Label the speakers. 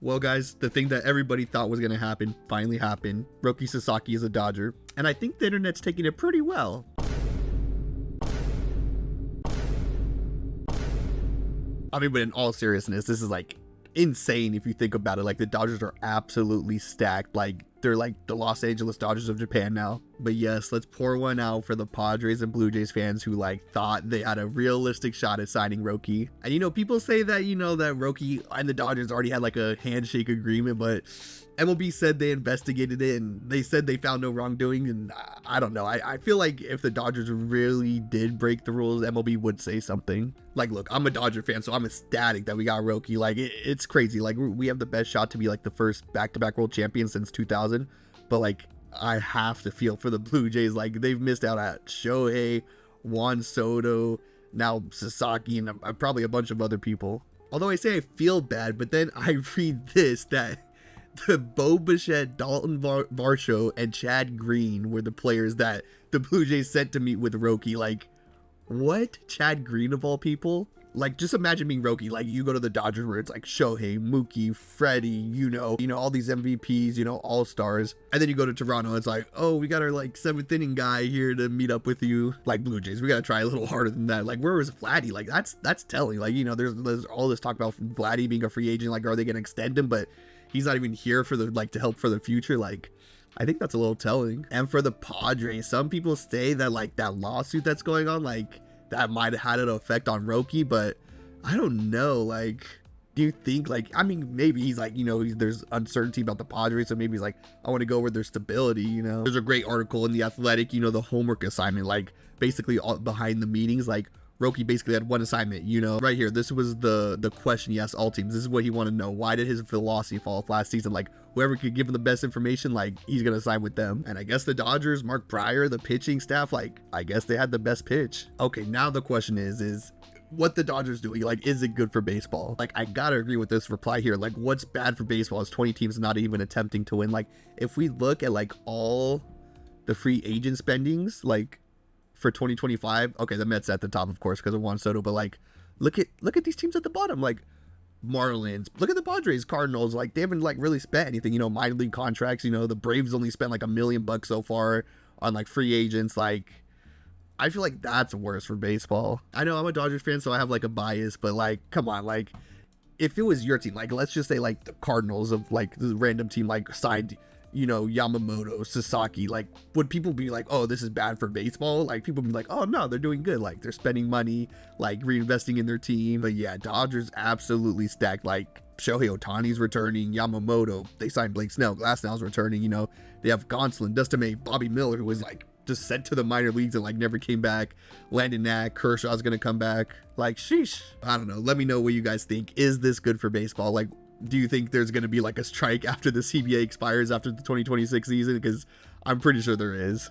Speaker 1: Well, guys, the thing that everybody thought was going to happen finally happened. Roki Sasaki is a Dodger, and I think the internet's taking it pretty well. I mean, but in all seriousness, this is like insane if you think about it. Like, the Dodgers are absolutely stacked. Like, they're like the Los Angeles Dodgers of Japan now. But yes, let's pour one out for the Padres and Blue Jays fans who like thought they had a realistic shot at signing Roki. And you know, people say that, you know, that Roki and the Dodgers already had like a handshake agreement, but MLB said they investigated it and they said they found no wrongdoing. And I don't know. I feel like if the Dodgers really did break the rules, MLB would say something. Like, look, I'm a Dodger fan, so I'm ecstatic that we got Roki. Like, it's crazy. Like, we have the best shot to be like the first back-to-back world champion since 2000. But like, I have to feel for the Blue Jays. Like, they've missed out at Shohei, Juan Soto, now Sasaki, and probably a bunch of other people. Although I say I feel bad, but then I read this, that the Bo Bichette, Dalton Varsho, and Chad Green were the players that the Blue Jays sent to meet with Roki. Like, what? Chad Green of all people? Like, just imagine being Roki. Like, you go to the Dodgers where it's like Shohei, Mookie, Freddie, you know, all these MVPs, you know, all-stars. And then you go to Toronto, it's like, oh, we got our like 7th inning guy here to meet up with you. Like, Blue Jays, we got to try a little harder than that. Like, where was Vladdy? Like, that's telling. Like, you know, there's all this talk about Vladdy being a free agent. Like, are they going to extend him? But he's not even here for the, like, to help for the future. Like, I think that's a little telling. And for the Padres, some people say that, like, that lawsuit that's going on, like, that might have had an effect on Roki, but I don't know. Like, do you think, like, I mean, maybe he's like, you know, there's uncertainty about the Padres, so maybe he's like, I want to go where there's stability, you know. There's a great article in The Athletic, you know, the homework assignment, like, basically all behind the meetings, like, Roki basically had one assignment, you know, right here. This was the question he asked all teams. This is what he wanted to know. Why did his velocity fall off last season? Like, whoever could give him the best information, like, he's going to sign with them. And I guess the Dodgers, Mark Pryor, the pitching staff, like, I guess they had the best pitch. Okay, now the question is what the Dodgers doing? Like, is it good for baseball? Like, I gotta agree with this reply here. Like, what's bad for baseball is 20 teams not even attempting to win. Like, if we look at, like, all the free agent spendings, like, for 2025, okay, the Mets at the top, of course, because of Juan Soto, but like, look at these teams at the bottom, like Marlins. Look at the Padres, Cardinals. Like, they haven't like really spent anything, you know, minor league contracts. You know, the Braves only spent like $1 million so far on like free agents. Like, I feel like that's worse for baseball. I know I'm a Dodgers fan, so I have like a bias, but like, come on, like, if it was your team, like, let's just say like the Cardinals of like the random team like signed, you know, Yamamoto, Sasaki, like, would people be like, oh, this is bad for baseball? Like, people be like, oh no, they're doing good. Like, they're spending money, like reinvesting in their team. But yeah, Dodgers absolutely stacked. Like, Shohei Ohtani's returning, Yamamoto, they signed Blake Snell, Glasnow's returning, you know, they have Gonsolin, Dustin May, Bobby Miller, who was like just sent to the minor leagues and like never came back. Landon Knack, Kershaw's gonna come back. Like, sheesh. I don't know. Let me know what you guys think. Is this good for baseball? Like, do you think there's going to be like a strike after the CBA expires after the 2026 season? Because I'm pretty sure there is.